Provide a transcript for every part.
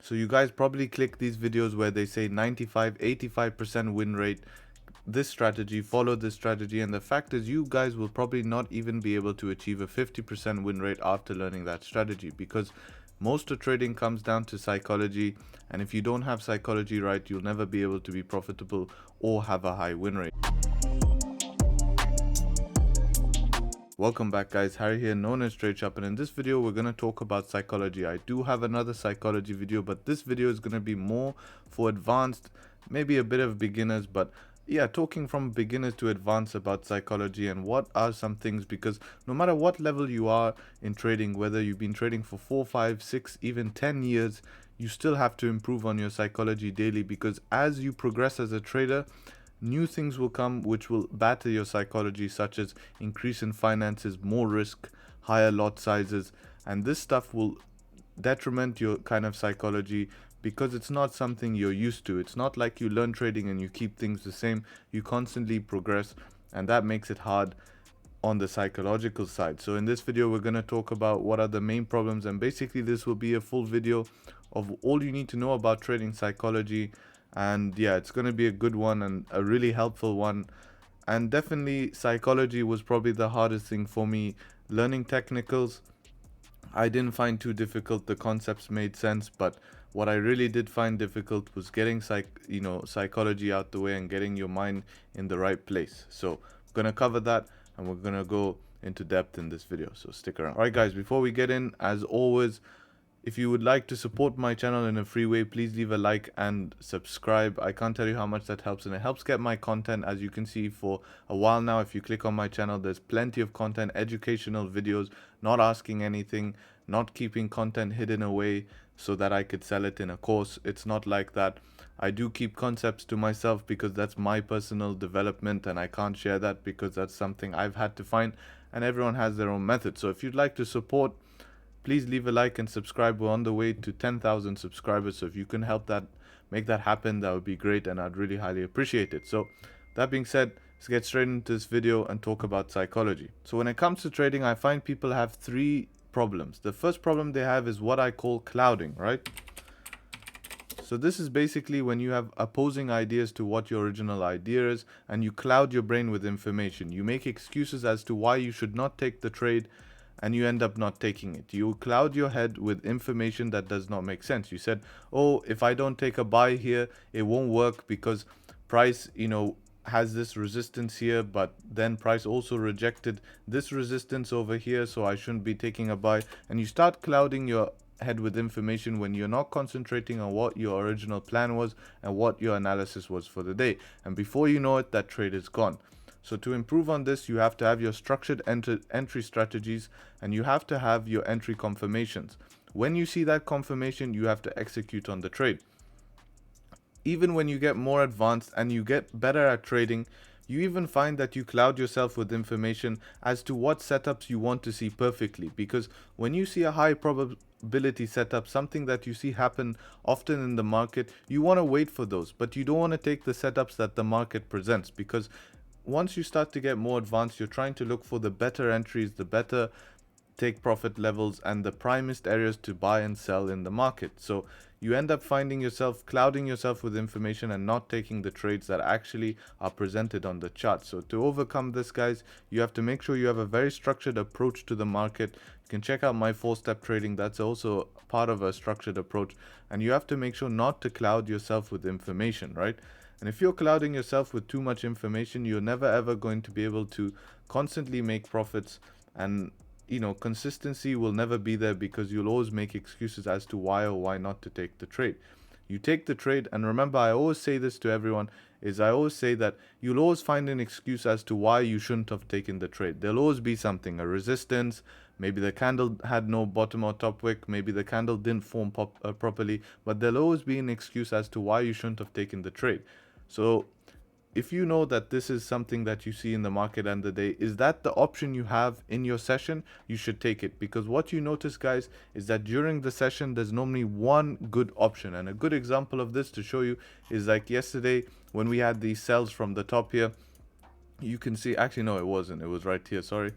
So you guys probably click these videos where they say 95, 85% win rate, this strategy, follow this strategy, and the fact is you guys will probably not even be able to achieve a 50% win rate after learning that strategy, because most of trading comes down to psychology, and if you don't have psychology right, you'll never be able to be profitable or have a high win rate. Welcome back guys, Harry here, known as Trade Shop, and in this video we're going to talk about psychology. I do have another psychology video, but this video is going to be more for advanced, maybe a bit of beginners, but yeah, talking from beginners to advanced about psychology and what are some things, because no matter what level you are in trading, whether you've been trading for 4, 5, 6, even 10 years, you still have to improve on your psychology daily, because as you progress as a trader, new things will come which will batter your psychology, such as increase in finances, more risk, higher lot sizes, and this stuff will detriment your kind of psychology because it's not something you're used to. It's not like you learn trading and you keep things the same. You constantly progress, and that makes it hard on the psychological side. So in this video we're going to talk about what are the main problems, and basically this will be a full video of all you need to know about trading psychology. And yeah, it's going to be a good one and a really helpful one. And definitely psychology was probably the hardest thing for me. Learning technicals, I didn't find too difficult. The concepts made sense, but what I really did find difficult was getting psychology out the way and getting your mind in the right place. So I'm going to cover that, and we're going to go into depth in this video, so stick around. All right guys, before we get in, as always, if you would like to support my channel in a free way, please leave a like and subscribe. I can't tell you how much that helps, and it helps get my content. As you can see, for a while now, if you click on my channel, there's plenty of content, educational videos, not asking anything, not keeping content hidden away so that I could sell it in a course. It's not like that. I do keep concepts to myself because that's my personal development, and I can't share that because that's something I've had to find, and everyone has their own method. So if you'd like to support, please leave a like and subscribe. We're on the way to 10,000 subscribers, so if you can help that, make that happen, that would be great, and I'd really highly appreciate it. So that being said, let's get straight into this video and talk about psychology. So when it comes to trading, I find people have three problems. The first problem they have is what I call clouding, right? So this is basically when you have opposing ideas to what your original idea is, and you cloud your brain with information. You make excuses as to why you should not take the trade, and you end up not taking it. You cloud your head with information that does not make sense. You said, oh, if I don't take a buy here, it won't work because price, has this resistance here, but then price also rejected this resistance over here, so I shouldn't be taking a buy. And you start clouding your head with information when you're not concentrating on what your original plan was and what your analysis was for the day. And before you know it, that trade is gone. So to improve on this, you have to have your structured entry strategies, and you have to have your entry confirmations. When you see that confirmation, you have to execute on the trade. Even when you get more advanced and you get better at trading, you even find that you cloud yourself with information as to what setups you want to see perfectly. Because when you see a high probability setup, something that you see happen often in the market, you want to wait for those, but you don't want to take the setups that the market presents, because once you start to get more advanced, you're trying to look for the better entries, the better take profit levels, and the primest areas to buy and sell in the market. So you end up finding yourself clouding yourself with information and not taking the trades that actually are presented on the chart. So to overcome this, guys, you have to make sure you have a very structured approach to the market. You can check out my 4-step trading. That's also part of a structured approach. And you have to make sure not to cloud yourself with information, right? And if you're clouding yourself with too much information, you're never ever going to be able to constantly make profits, and consistency will never be there because you'll always make excuses as to why or why not to take the trade. You take the trade, and remember, I always say this to everyone, is I always say that you'll always find an excuse as to why you shouldn't have taken the trade. There'll always be something, a resistance, maybe the candle had no bottom or top wick, maybe the candle didn't form properly, but there'll always be an excuse as to why you shouldn't have taken the trade. So if you know that this is something that you see in the market and the day, is that the option you have in your session, you should take it. Because what you notice, guys, is that during the session, there's normally one good option. And a good example of this to show you is like yesterday when we had these sells from the top here. You can see, actually, no, it wasn't. It was right here. Sorry.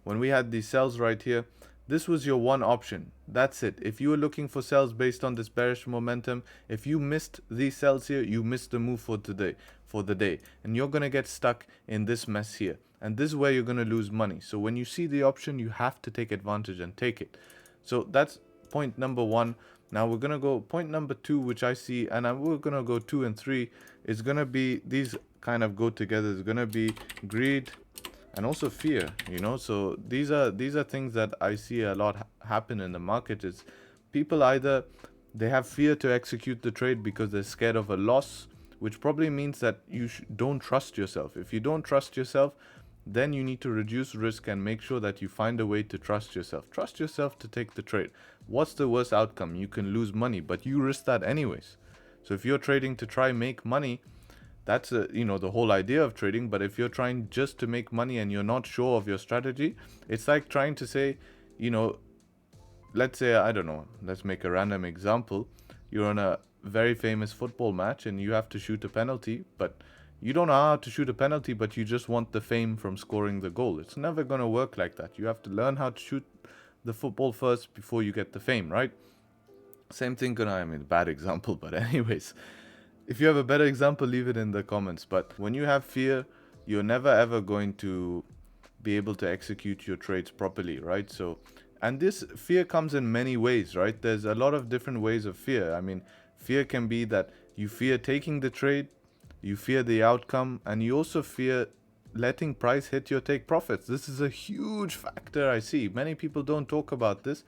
When we had these sells right here, This was your one option. That's it. If you were looking for sells based on this bearish momentum, if you missed these sells here, you missed the move for today, for the day. And you're going to get stuck in this mess here. And this is where you're going to lose money. So when you see the option, you have to take advantage and take it. So that's point number one. Now we're going to go point number two, which I see, and we're going to go 2 and 3. Is going to be, these kind of go together. It's going to be greed and also fear, you know. So these are things that I see a lot happen in the market. Is people either they have fear to execute the trade because they're scared of a loss, which probably means that you don't trust yourself. If you don't trust yourself, then you need to reduce risk and make sure that you find a way to trust yourself. Trust yourself to take the trade. What's the worst outcome? You can lose money, but you risk that anyways. So if you're trading to try make money, that's you know, the whole idea of trading. But if you're trying just to make money and you're not sure of your strategy, it's like trying to say, you know, let's say, I don't know, let's make a random example. You're on a very famous football match and you have to shoot a penalty, but you don't know how to shoot a penalty, but you just want the fame from scoring the goal. It's never going to work like that. You have to learn how to shoot the football first before you get the fame, right? Same thing, I mean, bad example, but anyways, if you have a better example, leave it in the comments. But when you have fear, you're never ever going to be able to execute your trades properly, right? So, and this fear comes in many ways, right? There's a lot of different ways of fear. I mean, fear can be that you fear taking the trade, you fear the outcome, and you also fear letting price hit your take profits. This is a huge factor I see. Many people don't talk about this.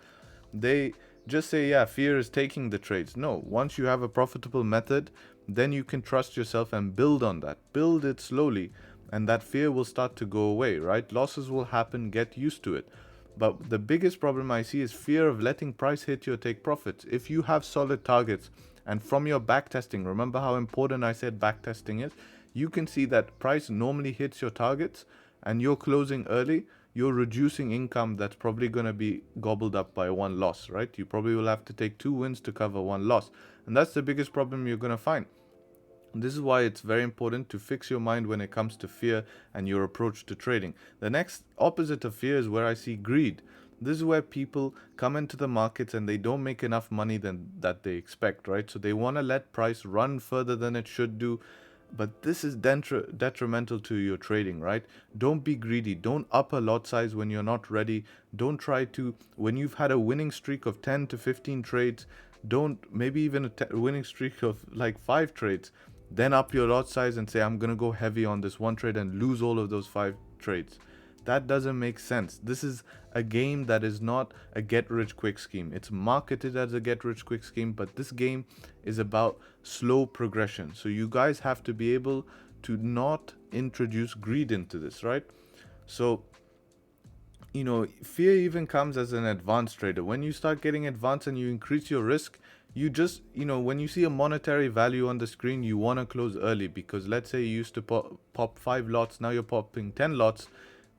They just say, yeah, fear is taking the trades. No, once you have a profitable method, then you can trust yourself and build on that. Build it slowly, and that fear will start to go away, right? Losses will happen, get used to it. But the biggest problem I see is fear of letting price hit your take profits. If you have solid targets, and from your backtesting, remember how important I said backtesting is? You can see that price normally hits your targets and you're closing early, you're reducing income that's probably going to be gobbled up by one loss, right? You probably will have to take 2 wins to cover one loss. And that's the biggest problem you're going to find. This is why it's very important to fix your mind when it comes to fear and your approach to trading. The next opposite of fear is where I see greed. This is where people come into the markets and they don't make enough money that they expect, right? So they want to let price run further than it should do. But this is detrimental to your trading, right? Don't be greedy. Don't up a lot size when you're not ready. Don't try to, when you've had a winning streak of 10 to 15 trades, don't, maybe even a winning streak of like 5 trades, then up your lot size and say, I'm going to go heavy on this one trade and lose all of those 5 trades. That doesn't make sense. This is a game that is not a get-rich-quick scheme. It's marketed as a get-rich-quick scheme, but this game is about slow progression. So you guys have to be able to not introduce greed into this, right? So, you know, fear even comes as an advanced trader. When you start getting advanced and you increase your risk, you just, you know, when you see a monetary value on the screen, you want to close early because let's say you used to pop 5 lots, now you're popping 10 lots.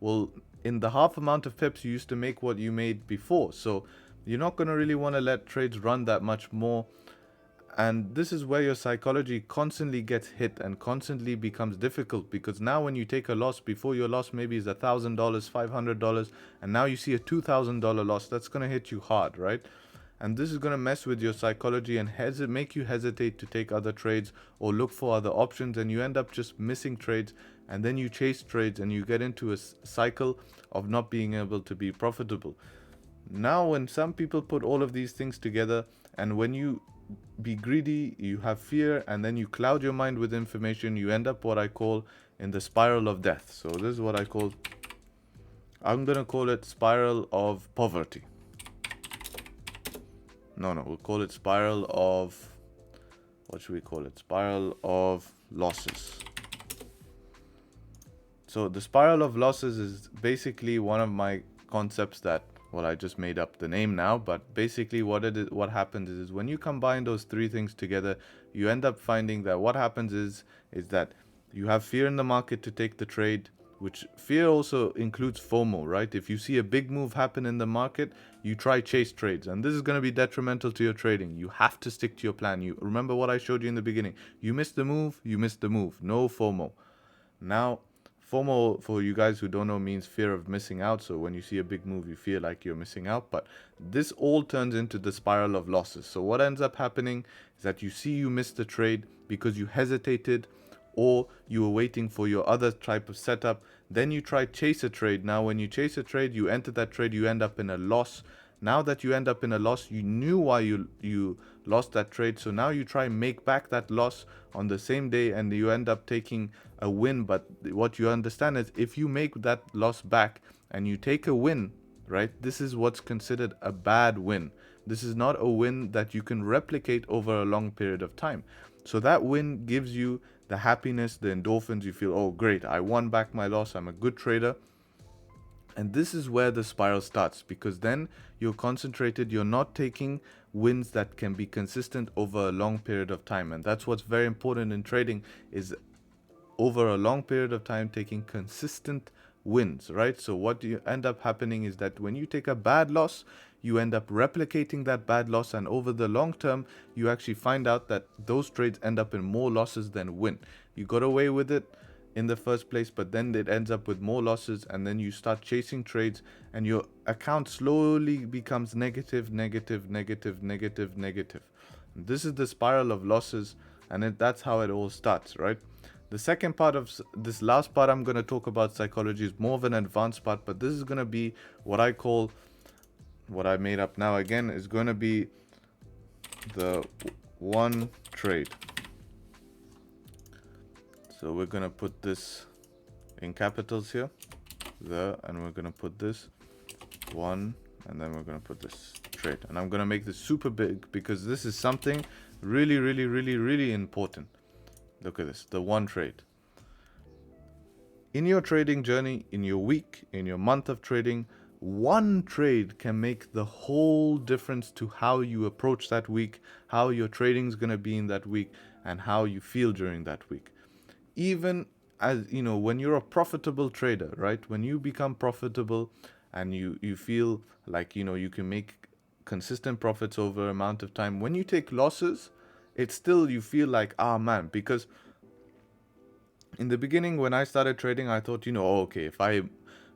Well, in the half amount of pips, you used to make what you made before. So you're not going to really want to let trades run that much more. And this is where your psychology constantly gets hit and constantly becomes difficult, because now when you take a loss, before your loss maybe is $1,000, $500, and now you see a $2,000 loss, that's going to hit you hard, right? And this is going to mess with your psychology and make you hesitate to take other trades or look for other options, and you end up just missing trades, and then you chase trades and you get into a cycle of not being able to be profitable. Now, when some people put all of these things together, and when you be greedy, you have fear, and then you cloud your mind with information, you end up what I call in the spiral of death. So this is what I'm going to call it spiral of poverty. No, we'll call it spiral of, what should we call it? Spiral of losses. So the spiral of losses is basically one of my concepts that, well, I just made up the name now, but basically what happens is when you combine those 3 things together, you end up finding that what happens is that you have fear in the market to take the trade, which fear also includes FOMO, right? If you see a big move happen in the market, you try chase trades, and this is going to be detrimental to your trading. You have to stick to your plan. You remember what I showed you in the beginning. You missed the move, you missed the move. No FOMO. Now, FOMO, for you guys who don't know, means fear of missing out. So when you see a big move, you feel like you're missing out. But this all turns into the spiral of losses. So what ends up happening is that you missed the trade because you hesitated, or you were waiting for your other type of setup. Then you try chase a trade. Now when you chase a trade, you enter that trade, you end up in a loss. Now that you end up in a loss, you knew why you lost that trade. So now you try and make back that loss on the same day, and you end up taking a win. But what you understand is, if you make that loss back and you take a win, right, this is what's considered a bad win. This is not a win that you can replicate over a long period of time. So that win gives you the happiness, the endorphins. You feel, oh great, I won back my loss, I'm a good trader. And this is where the spiral starts, because then you're concentrated, you're not taking wins that can be consistent over a long period of time. And that's what's very important in trading, is over a long period of time taking consistent wins, right? So what you end up happening is that when you take a bad loss, you end up replicating that bad loss, and over the long term you actually find out that those trades end up in more losses than win. You got away with it in the first place, but then it ends up with more losses, and then you start chasing trades, and your account slowly becomes negative, negative, negative, negative, negative. This is the spiral of losses, and that's how it all starts, right? The second part of this last part I'm going to talk about psychology is more of an advanced part, but this is going to be what I call, what I made up now again, is going to be the one trade. So we're going to put this in capitals here, and we're going to put this one, and then we're going to put this trade. And I'm going to make this super big because this is something really, really, really, really important. Look at this, the one trade. In your trading journey, in your week, in your month of trading, one trade can make the whole difference to how you approach that week, how your trading is going to be in that week, and how you feel during that week. Even as you know, when you're a profitable trader, right, when you become profitable and you feel like, you know, you can make consistent profits over amount of time, when you take losses, it's still, you feel like, ah man, because in the beginning when I started trading, I thought, you know, oh, okay, if I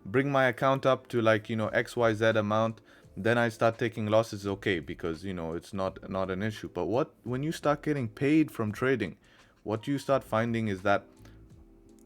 bring my account up to like, you know, XYZ amount, then I start taking losses, okay, because, you know, it's not an issue. But when you start getting paid from trading, what you start finding is that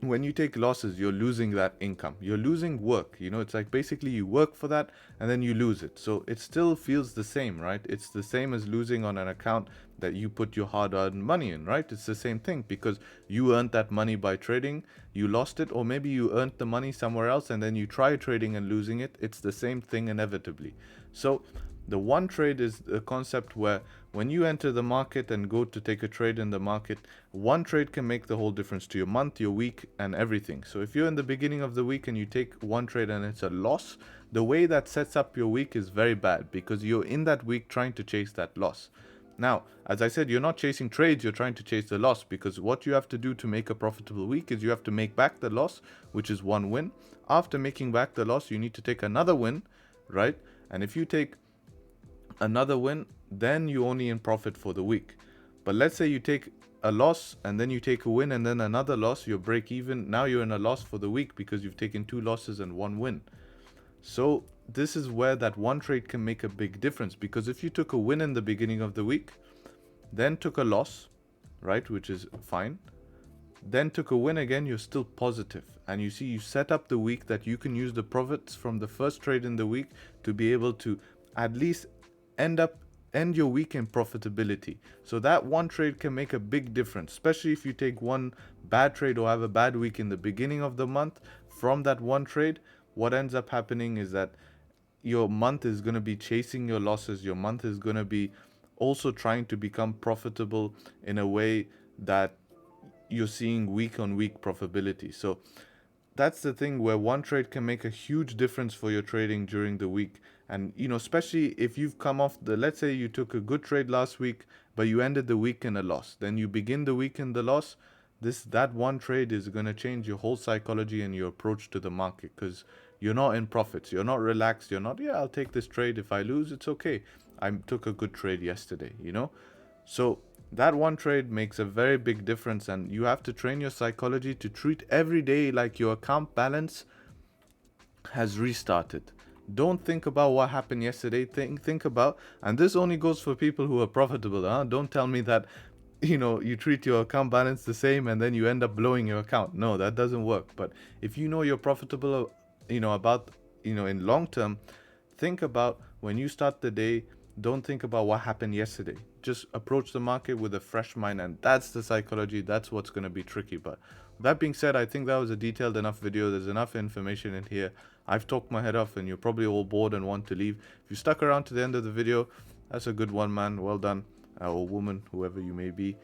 when you take losses, you're losing that income. You're losing work. You know, it's like basically you work for that and then you lose it. So it still feels the same, right? It's the same as losing on an account that you put your hard-earned money in, right? It's the same thing, because you earned that money by trading, you lost it, or maybe you earned the money somewhere else and then you try trading and losing it. It's the same thing inevitably. So the one trade is a concept where when you enter the market and go to take a trade in the market, one trade can make the whole difference to your month, your week, and everything. So if you're in the beginning of the week and you take one trade and it's a loss, the way that sets up your week is very bad, because you're in that week trying to chase that loss. Now, as I said, you're not chasing trades, you're trying to chase the loss, because what you have to do to make a profitable week is you have to make back the loss, which is one win. After making back the loss, you need to take another win, right? And if you take another win, then you're only in profit for the week. But let's say you take a loss and then you take a win and then another loss, you're break even. Now you're in a loss for the week because you've taken 2 losses and 1 win. So this is where that one trade can make a big difference, because if you took a win in the beginning of the week, then took a loss, right, which is fine, then took a win again, you're still positive. And you see, you set up the week that you can use the profits from the first trade in the week to be able to at least end your week in profitability. So that one trade can make a big difference, especially if you take one bad trade or have a bad week in the beginning of the month. From that one trade, what ends up happening is that your month is going to be chasing your losses. Your month is going to be also trying to become profitable in a way that you're seeing week on week profitability. So that's the thing where one trade can make a huge difference for your trading during the week. And, you know, especially if you've come off let's say you took a good trade last week, but you ended the week in a loss. Then you begin the week in the loss. That one trade is going to change your whole psychology and your approach to the market, because you're not in profits. You're not relaxed. You're not, yeah, I'll take this trade. If I lose, it's okay. I took a good trade yesterday, you know? So That one trade makes a very big difference, and you have to train your psychology to treat every day like your account balance has restarted. Don't think about what happened yesterday. Think about, and this only goes for people who are profitable. Don't tell me that you treat your account balance the same and then you end up blowing your account. No, that doesn't work. But if you know you're profitable, about in long term, think about when you start the day. Don't think about what happened yesterday. Just approach the market with a fresh mind, and that's the psychology. That's what's going to be tricky. But that being said, I think that was a detailed enough video. There's enough information in here. I've talked my head off, and you're probably all bored and want to leave. If you stuck around to the end of the video, that's a good one, man. Well done, or woman, whoever you may be.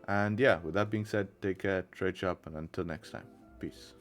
And yeah, with that being said, take care, trade sharp, and until next time, peace.